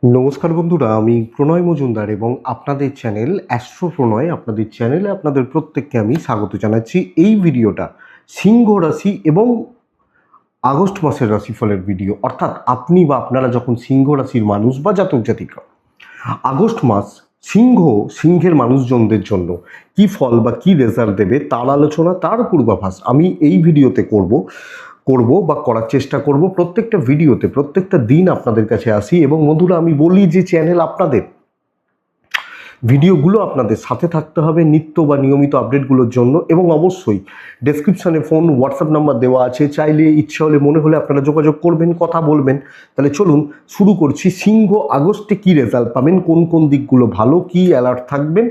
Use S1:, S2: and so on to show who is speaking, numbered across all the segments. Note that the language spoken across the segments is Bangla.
S1: নমস্কার বন্ধুরা, আমি প্রণয় মজুমদার এবং আপনাদের চ্যানেল অ্যাস্ট্রো প্রণয়, আপনাদের চ্যানেলে আপনাদের প্রত্যেককে আমি স্বাগত জানাচ্ছি। এই ভিডিওটা সিংহ রাশি এবং আগস্ট মাসের রাশিফলের ভিডিও, অর্থাৎ আপনি বা আপনারা যখন সিংহ রাশির মানুষ বা জাতক জাতিকা, আগস্ট মাস সিংহের মানুষজনদের জন্য কি ফল বা কি রেজাল্ট দেবে তার আলোচনা, তার পূর্বাভাস আমি এই ভিডিওতে করব বা করার চেষ্টা করব। প্রত্যেকটা ভিডিওতে প্রত্যেকটা দিন আপনাদের কাছে আসি এবং বন্ধুরা আমি বলি যে চ্যানেল আপনাদের, ভিডিওগুলো আপনাদের সাথে থাকতে হবে নিত্য বা নিয়মিত আপডেটগুলোর জন্য। এবং অবশ্যই ডেসক্রিপশানে ফোন হোয়াটসঅ্যাপ নাম্বার দেওয়া আছে, চাইলে ইচ্ছা হলে মনে হলে আপনারা যোগাযোগ করবেন, কথা বলবেন। তাহলে চলুন শুরু করছি। সিংহ আগস্টে কি রেজাল্ট পাবেন, কোন কোন দিকগুলো ভালো, কি অ্যালার্ট থাকবেন,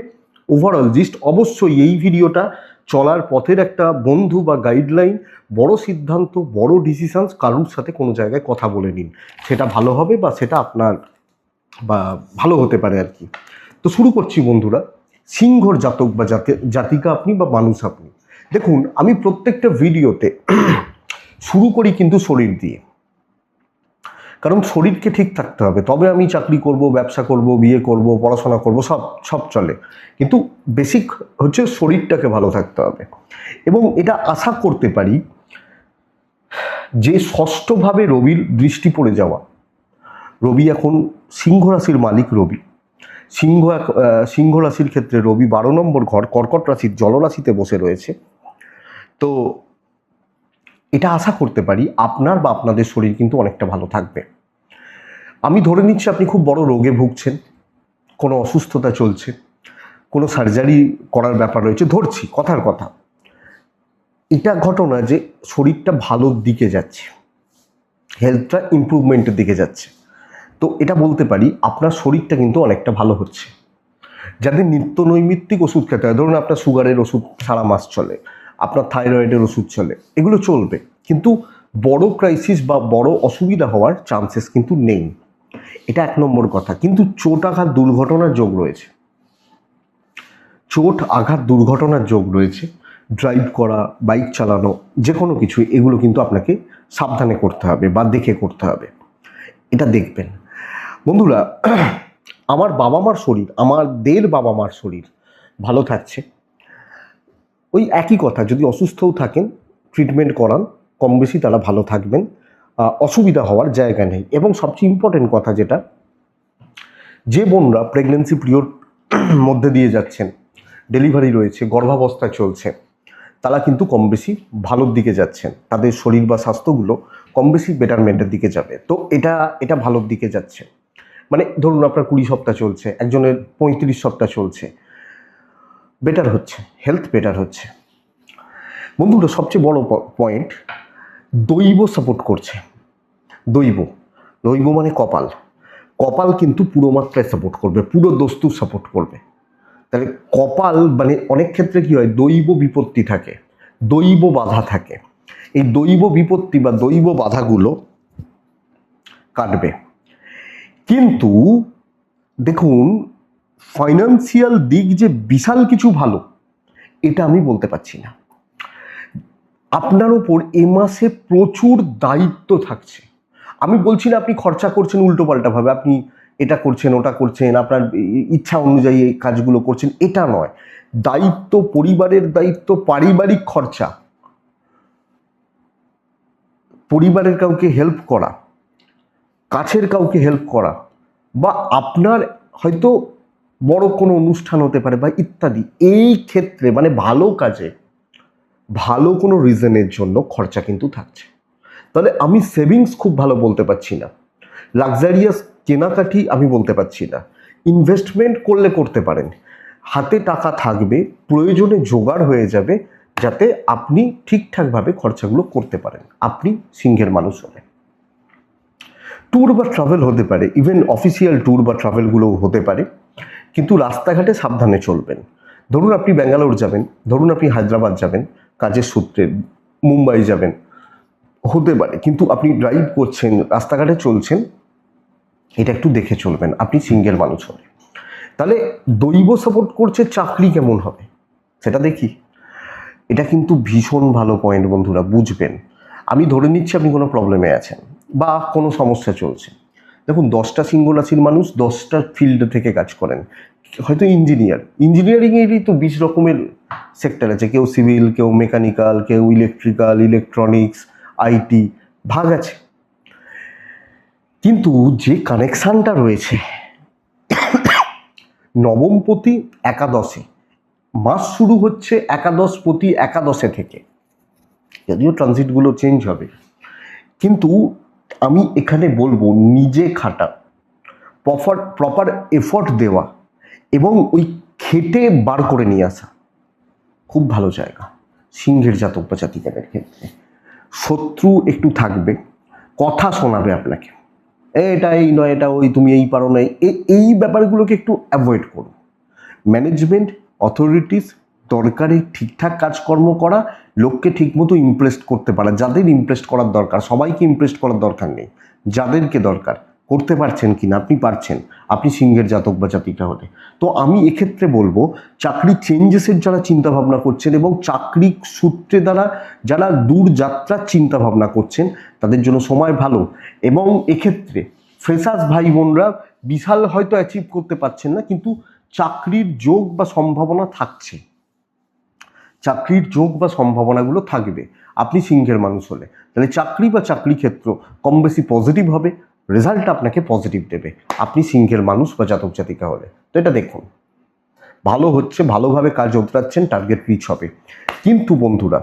S1: ওভারঅল জিস্ট। অবশ্যই এই ভিডিওটা চলার পথের একটা বন্ধু বা গাইডলাইন। বড় সিদ্ধান্ত, বড় ডিসিশনস কারোর সাথে কোনো জায়গায় কথা বলে নিন, সেটা ভালো হবে বা সেটা আপনার বা ভালো হতে পারে আর কি। তো শুরু করছি বন্ধুরা। সিংহর জাতক বা জাতিকা আপনি বা মানুষ আপনি, দেখুন আমি প্রত্যেকটা ভিডিওতে শুরু করি কিন্তু শরীর দিয়ে, কারণ শরীরকে ঠিক থাকতে হবে, তবে আমি চাকরি করব, ব্যবসা করব, বিয়ে করব, পড়াশোনা করব, সব চলে। কিন্তু বেসিক হচ্ছে শরীরটাকে ভালো থাকতে হবে। এবং এটা আশা করতে পারি যে ষষ্ঠভাবে রবির দৃষ্টি পড়ে যাওয়া, রবি এখন সিংহ রাশির মালিক রবি, সিংহ রাশির ক্ষেত্রে রবি 12 নম্বর ঘর কর্কট রাশির জলরাশিতে বসে রয়েছে। তো এটা আশা করতে পারি আপনার বা আপনাদের শরীর কিন্তু অনেকটা ভালো থাকবে। আমি ধরে নিচ্ছি আপনি খুব বড় রোগে ভুগছেন, কোনো অসুস্থতা চলছে, কোনো সার্জারি করার ব্যাপার রয়েছে, ধরছি কথার কথা। এটা ঘটনা যে শরীরটা ভালোর দিকে যাচ্ছে, হেলথটা ইমপ্রুভমেন্টের দিকে যাচ্ছে। তো এটা বলতে পারি আপনার শরীরটা কিন্তু অনেকটা ভালো হচ্ছে। যাদের নিত্য নৈমিত্তিক ওষুধ খেতে হয়, ধরুন আপনার সুগারের ওষুধ সারা মাস চলে, আপনার থাইরয়েডের ওষুধ চলে, এগুলো চলবে, কিন্তু বড় ক্রাইসিস বা বড় অসুবিধা হওয়ার চান্সেস কিন্তু নেই। এটা এক নম্বর কথা। কিন্তু চোট আঘাত দুর্ঘটনার যোগ রয়েছে, ড্রাইভ করা, বাইক চালানো, যে কোনো কিছু, এগুলো কিন্তু আপনাকে সাবধানে করতে হবে বা দেখে করতে হবে। এটা দেখবেন বন্ধুরা। আমার বাবা মার শরীর, আমাদের বাবা মার শরীর ভালো থাকছে। ওই একই কথা, যদি অসুস্থও থাকেন ট্রিটমেন্ট করান, কম বেশি তারা ভালো থাকবেন, অসুবিধা হওয়ার জায়গা নেই। এবং সবচেয়ে ইম্পর্টেন্ট কথা যেটা, যে বোনরা প্রেগনেন্সি পিরিয়ড মধ্যে দিয়ে যাচ্ছেন, ডেলিভারি রয়েছে, গর্ভাবস্থা চলছে, তারা কিন্তু কম বেশি ভালোর দিকে যাচ্ছেন, তাদের শরীর বা স্বাস্থ্যগুলো কম বেশি বেটারমেন্টের দিকে যাবে। তো এটা ভালোর দিকে যাচ্ছে। মানে ধরুন আপনার 20 সপ্তাহ চলছে, একজনের 35 সপ্তাহ চলছে, বেটার হচ্ছে, হেলথ বেটার হচ্ছে। বন্ধুরা সবচেয়ে বড় পয়েন্ট, দৈব সাপোর্ট করছে। দৈব দৈব মানে কপাল, কপাল কিন্তু পুরো মাত্রায় সাপোর্ট করবে, পুরো দস্তুর সাপোর্ট করবে। তাহলে কপাল মানে অনেক ক্ষেত্রে কি হয়, দৈব বিপত্তি থাকে, দৈব বাধা থাকে, এই দৈব বিপত্তি বা দৈব বাধাগুলো কাটবে। কিন্তু দেখুন, ফাইন্যান্সিয়াল দিক যে বিশাল কিছু ভালো, এটা আমি বলতে পারছি না। আপনার ওপর এ মাসে প্রচুর দায়িত্ব থাকছে। আমি বলছি না আপনি খরচা করছেন উল্টোপাল্টাভাবে, আপনি এটা করছেন ওটা করছেন, আপনার ইচ্ছা অনুযায়ী এই কাজগুলো করছেন, এটা নয়। দায়িত্ব, পরিবারের দায়িত্ব, পারিবারিক খরচা, পরিবারের কাউকে হেল্প করা, কাছের কাউকে হেল্প করা, বা আপনার হয়তো বড় কোনো অনুষ্ঠান হতে পারে বা ইত্যাদি, এই ক্ষেত্রে মানে ভালো কাজে, ভালো কোনো রিজনের জন্য খরচা কিন্তু থাকছে। তাহলে আমি সেভিংস খুব ভালো বলতে পারছি না, লাক্সারিয়াস কেনাকাটি আমি বলতে পারছি না। ইনভেস্টমেন্ট করলে করতে পারেন, হাতে টাকা থাকবে, প্রয়োজনে জোগাড় হয়ে যাবে, যাতে আপনি ঠিকঠাকভাবে খরচাগুলো করতে পারেন। আপনি সিংহের মানুষ হলে ট্যুর বা ট্রাভেল হতে পারে, ইভেন অফিসিয়াল ট্যুর বা ট্রাভেলগুলোও হতে পারে, কিন্তু রাস্তাঘাটে সাবধানে চলবেন। ধরুন আপনি ব্যাঙ্গালোর যাবেন, ধরুন আপনি হায়দ্রাবাদ যাবেন কাজের সূত্রে, মুম্বাই যাবেন, হতে পারে, কিন্তু আপনি ড্রাইভ করছেন, রাস্তাঘাটে চলছেন, এটা একটু দেখে চলবেন আপনি সিঙ্গেল মানুষ হলে। তাহলে দৈব সাপোর্ট করছে, চাকরি কেমন হবে সেটা দেখি। এটা কিন্তু ভীষণ ভালো পয়েন্ট বন্ধুরা, বুঝবেন। আমি ধরে নিচ্ছি আপনি কোনো প্রবলেমে আছেন বা কোনো সমস্যা চলছে, দেখুন 10টা সিংহ রাশির মানুষ 10টা ফিল্ড থেকে কাজ করেন, হয়তো ইঞ্জিনিয়ারিংয়েরই তো 20 রকমের সেক্টর আছে, কেউ সিভিল, কেউ মেকানিক্যাল, কেউ ইলেকট্রিক্যাল, ইলেকট্রনিক্স, আইটি, ভাগ আছে। কিন্তু যে কানেকশানটা রয়েছে নবমপতি একাদশে, মাস শুরু হচ্ছে একাদশপতি একাদশে থেকে, যদিও ট্রানজিটগুলো চেঞ্জ হবে, কিন্তু আমি এখানে বলবো নিজে খাটা, প্রপার এফর্ট দেওয়া এবং ওই খেটে বার করে নিয়ে আসা খুব ভালো জায়গা সিংহের জাতক বা জাতিকাদের ক্ষেত্রে। শত্রু একটু থাকবে, কথা শোনাবে আপনাকে, এটা এই নয়, এটা ওই, তুমি এই পারো না, এই ব্যাপারগুলোকে একটু অ্যাভয়েড করুন। ম্যানেজমেন্ট, অথরিটিস, দরকারে ঠিকঠাক কাজকর্ম করা, লোককে ঠিকমতো ইমপ্রেস করতে পারা, যাদের ইমপ্রেস করার দরকার, সবাইকে ইমপ্রেস করার দরকার নেই, যাদেরকে দরকার করতে পারছেন কিনা, আপনি পারছেন, আপনি সিংহের জাতক বা জাতিকা হলে। তো আমি এক্ষেত্রে বলবো চাকরি চেঞ্জেসের যারা চিন্তা ভাবনা করছেন এবং চাকরি সূত্রে দ্বারা যারা দূর যাত্রার চিন্তা ভাবনা করছেন তাদের জন্য সময় ভালো। এবং এক্ষেত্রে ফ্রেশার্স ভাই বোনরা বিশাল হয়তো অ্যাচিভ করতে পারছেন না, কিন্তু চাকরির যোগ বা সম্ভাবনা থাকছে, চাকরির যোগ বা সম্ভাবনাগুলো থাকবে আপনি সিংহের মানুষ হলে। তাহলে চাকরি বা চাকরি ক্ষেত্র কম বেশি পজিটিভ হবে, রেজাল্ট আপনাকে পজিটিভ দেবে আপনি সিংহের মানুষ বা জাতক জাতিকা হলে। তো এটা দেখুন ভালো হচ্ছে, ভালোভাবে কাজ উতরাচ্ছেন, টার্গেট রিচ হবে। কিন্তু বন্ধুরা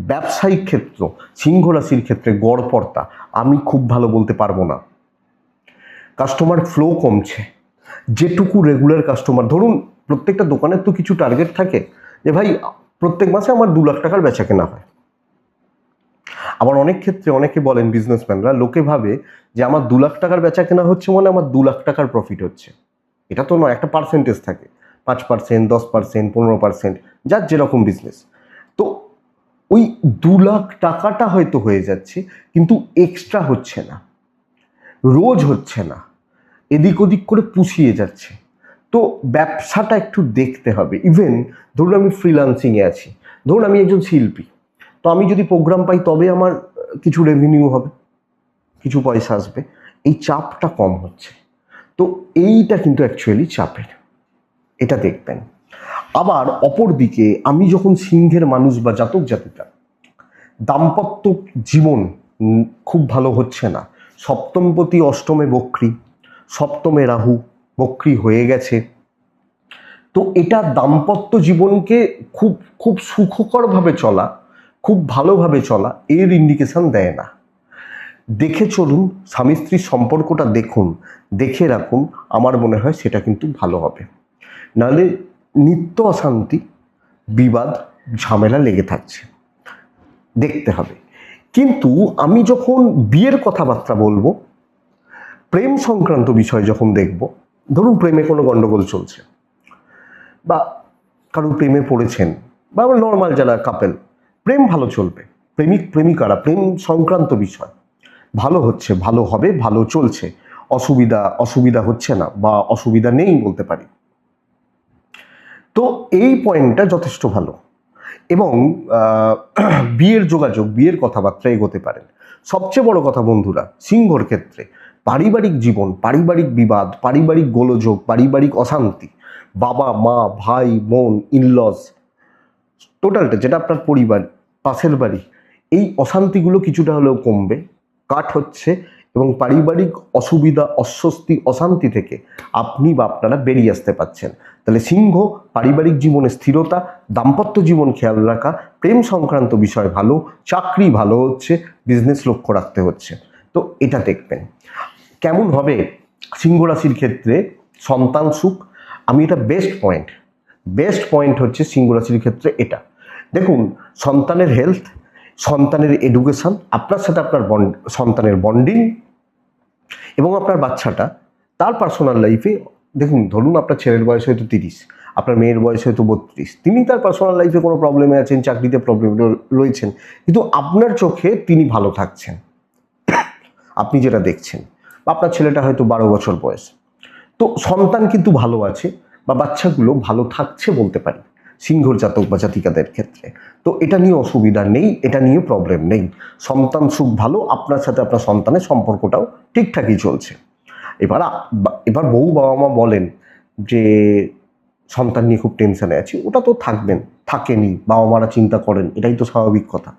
S1: ব্যবসায়িক ক্ষেত্র, সিংহ রাশির ক্ষেত্রে গড়পড়তা আমি খুব ভালো বলতে পারবো না। কাস্টমার ফ্লো কমছে, যেটুকু রেগুলার কাস্টমার, ধরুন প্রত্যেকটা দোকানের তো কিছু টার্গেট থাকে যে ভাই প্রত্যেক মাসে আমার 2 লাখ টাকার বেচা কেনা হয়। আবার অনেক ক্ষেত্রে অনেকে বলেন বিজনেসম্যানরা, লোকে ভাবে যে আমার 2 লাখ টাকার বেচা কেনা হচ্ছে মানে আমার 2 লাখ টাকার প্রফিট হচ্ছে। এটা তো নয়, একটা পার্সেন্টেজ থাকে, 5%, 10%, 15%, যার যেরকম বিজনেস। তো ওই 2 লাখ টাকাটা হয়তো হয়ে যাচ্ছে, কিন্তু এক্সট্রা হচ্ছে না, রোজ হচ্ছে না, এদিক ওদিক করে পুষিয়ে যাচ্ছে। তো ব্যবসাটা একটু দেখতে হবে। ইভেন ধরুন আমি ফ্রিল্যান্সিংয়ে আছি, ধরুন আমি একজন শিল্পী, তো আমি যদি প্রোগ্রাম পাই তবে আমার কিছু রেভিনিউ হবে, কিছু পয়সা আসবে, এই চাপটা কম হচ্ছে। তো এইটা কিন্তু অ্যাকচুয়ালি চাপের, এটা দেখবেন। আবার অপর দিকে আমি যখন সিংহের মানুষ বা জাতক জাতিকা, দাম্পত্য জীবন খুব ভালো হচ্ছে না, সপ্তমপতি অষ্টমে বক্রী, সপ্তমে রাহু বক্রী হয়ে গেছে, তো এটা দাম্পত্য জীবনকে খুব খুব সুখকরভাবে চলা, খুব ভালোভাবে চলা এর ইন্ডিকেশন দেয় না। দেখে চলুন, স্বামী স্ত্রীর সম্পর্কটা দেখুন, দেখে রাখুন, আমার মনে হয় সেটা কিন্তু ভালো হবে। নাহলে নিত্য অশান্তি, বিবাদ, ঝামেলা লেগে থাকছে, দেখতে হবে। কিন্তু আমি যখন বিয়ের কথাবার্তা বলবো, প্রেম সংক্রান্ত বিষয় যখন দেখব, ধরুন প্রেমে কোনো গণ্ডগোল চলছে বা কারো প্রেমে পড়েছেন, বা নর্মাল যারা কাপেল, প্রেম ভালো চলবে, প্রেমিক প্রেমিকারা প্রেম সংক্রান্ত বিষয় ভালো হচ্ছে, ভালো হবে, ভালো চলছে, অসুবিধা হচ্ছে না বা অসুবিধা নেই বলতে পারি। তো এই পয়েন্টটা যথেষ্ট ভালো। এবং বিয়ের যোগাযোগ, বিয়ের কথাবার্তা এগোতে পারেন। সবচেয়ে বড় কথা বন্ধুরা সিংহর ক্ষেত্রে পারিবারিক জীবন, পারিবারিক বিবাদ, পারিবারিক গোলযোগ, পারিবারিক অশান্তি, বাবা মা ভাই বোন ইনলস, টোটালটা যেটা আপনার পরিবার, পাশের বাড়ি, এই অশান্তিগুলো কিছুটা হলেও কমবে, কাট হচ্ছে, এবং পারিবারিক অসুবিধা, অস্বস্তি, অশান্তি থেকে আপনি বা আপনারা বেরিয়ে আসতে পারছেন। তাহলে সিংহ পারিবারিক জীবনে স্থিরতা, দাম্পত্য জীবন খেয়াল রাখা, প্রেম সংক্রান্ত বিষয় ভালো, চাকরি ভালো হচ্ছে, বিজনেস লক্ষ্য রাখতে হচ্ছে। তো এটা দেখবেন কেমন হবে সিংহ রাশির ক্ষেত্রে সন্তান সুখ। আমি এটা বেস্ট পয়েন্ট হচ্ছে সিংহ রাশির ক্ষেত্রে এটা দেখুন, সন্তানের হেলথ, সন্তানের এডুকেশন, আপনার সাথে আপনার সন্তানের বন্ডিং, এবং আপনার বাচ্চাটা তার পার্সোনাল লাইফে, দেখুন ধরুন আপনার ছেলের বয়স হয়তো 30, আপনার মেয়ের বয়স হয়তো 32, তিনি তার পার্সোনাল লাইফে কোনো প্রবলেমে আছেন, চাকরিতে প্রবলেম রয়েছেন, কিন্তু আপনার চোখে তিনি ভালো থাকছেন, আপনি যেটা দেখছেন। বা আপনার ছেলেটা হয়তো 12 বছর বয়স, তো সন্তান কিন্তু ভালো আছে বা বাচ্চাগুলো ভালো থাকছে বলতে পারি সিংহর জাতক বা জাতিকাদের ক্ষেত্রে। তো এটা নিয়ে অসুবিধা নেই, এটা নিয়ে প্রবলেম নেই, সন্তান সুখ ভালো, আপনার সাথে আপনার সন্তানের সম্পর্কটাও ঠিকঠাকই চলছে। এবার বহু বাবা মা বলেন যে সন্তান নিয়ে খুব টেনশনে আছি, ওটা তো থাকেনি, বাবা মারা চিন্তা করেন, এটাই তো স্বাভাবিক কথা।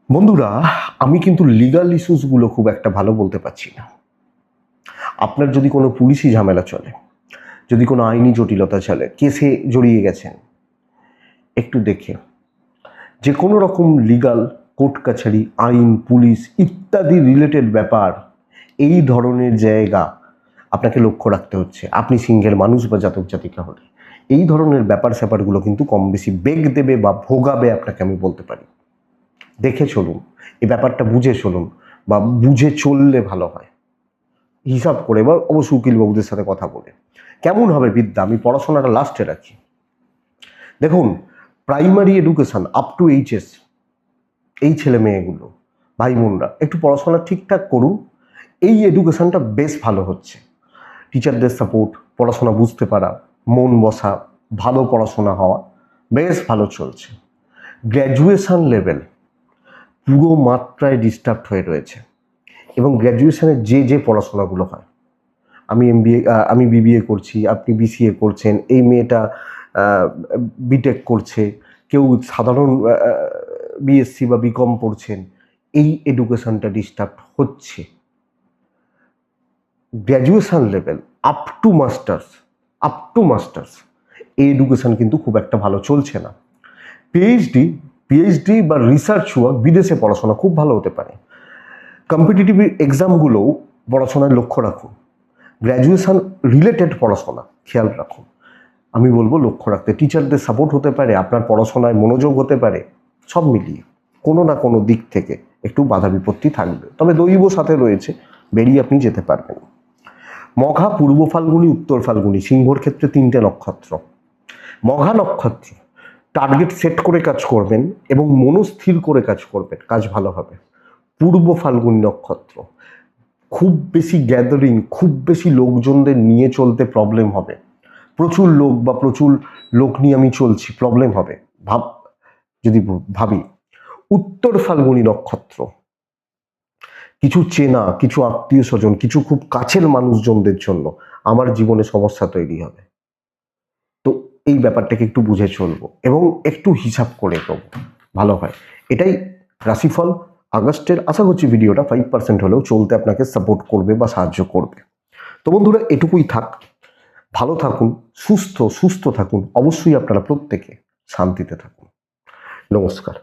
S1: বন্ধুরা, আমি কিন্তু লিগাল ইস্যুসগুলো খুব একটা ভালো বলতে পারছি না। আপনার যদি কোনো পুলিশি ঝামেলা চলে, যদি কোনো আইনি জটিলতা চলে, কেসে জড়িয়ে গেছেন, একটু দেখে যে কোনো রকম লিগাল কোর্ট কাছারি, আইন, পুলিশ ইত্যাদি রিলেটেড ব্যাপার, এই ধরনের জায়গা আপনাকে লক্ষ্য রাখতে হচ্ছে। আপনি সিংহের মানুষ বা জাতক জাতিকা হলে এই ধরনের ব্যাপার স্যাপারগুলো কিন্তু কম বেশি বেগ দেবে বা ভোগাবে আপনাকে, আমি বলতে পারি। দেখে চলুন, এই ব্যাপারটা বুঝে চলুন, বা বুঝে চললে ভালো হয়। হিসাব করে বা অবশ্য উকিলবাবুদের সাথে কথা বলে কেমন হবে বিদ্যা, আমি পড়াশোনাটা লাস্টে রাখি। দেখুন, primary education up to HS, এই ছেলে মেয়েগুলো, ভাই বোনরা একটু পড়াশোনা ঠিকঠাক করুন। এই এডুকেশনটা বেশ ভালো হচ্ছে। টিচারদের সাপোর্ট, পড়াশোনা বুঝতে পারা, মন বসা, ভালো পড়াশোনা হওয়া, বেশ ভালো চলছে। গ্র্যাজুয়েশন লেভেল পুরো মাত্রায় ডিস্টার্ব হয়ে রয়েছে, এবং গ্র্যাজুয়েশনের যে পড়াশোনাগুলো হয়, আমি বিবিএ করছি, আপনি বিসিএ করছেন, এই মেয়েটা বিটেক করছে, কেউ সাধারণ বিএসসি বা বিকম পড়ছেন, এই এডুকেশনটা ডিস্টার্ব হচ্ছে। Graduation level up to masters এই এডুকেশন কিন্তু খুব একটা ভালো চলছে না। পিএইচডি বা রিসার্চ ওয়ার্ক, বিদেশে পড়াশোনা খুব ভালো হতে পারে। কম্পিটিটিভ এক্সামগুলোও পড়াশোনায় লক্ষ্য রাখুন। গ্র্যাজুয়েশন রিলেটেড পড়াশোনা খেয়াল রাখুন, আমি বলবো লক্ষ্য রাখতে। টিচারদের সাপোর্ট হতে পারে, আপনার পড়াশোনায় মনোযোগ হতে পারে, সব মিলিয়ে কোনো না কোনো দিক থেকে একটু বাধা বিপত্তি থাকবে, তবে দৈব সাথে রয়েছে, বেরিয়ে আপনি যেতে পারবেন। মঘা, পূর্ব ফাল্গুনী, উত্তর ফাল্গুনী, সিংহর ক্ষেত্রে 3টে নক্ষত্র। মঘা নক্ষত্র, টার্গেট সেট করে কাজ করবেন এবং মনস্থির করে কাজ করবেন, কাজ ভালো হবে। পূর্ব ফাল্গুনী নক্ষত্র, খুব বেশি গ্যাদারিং, খুব বেশি লোকজনদের নিয়ে চলতে প্রবলেম হবে। প্রচুর লোক নিয়ে আমি চলছি, প্রবলেম হবে। যদি ভাবি উত্তর ফাল্গুনী নক্ষত্র, কিছু চেনা, কিছু আত্মীয় স্বজন, কিছু খুব কাছের মানুষজনদের জন্য আমার জীবনে সমস্যা তৈরি হবে। তো এই ব্যাপারটাকে একটু বুঝে চলবো এবং একটু হিসাব করে এগোবো, ভালো হয়। এটাই রাশিফল আগস্টের। আশা করছি ভিডিওটা 5% হলেও চলতে আপনাকে সাপোর্ট করবে বা সাহায্য করবে। তো বন্ধুরা, এটুকুই থাক। ভালো থাকুন, সুস্থ থাকুন, অবশ্যই আপনারা প্রত্যেকে শান্তিতে থাকুন। নমস্কার।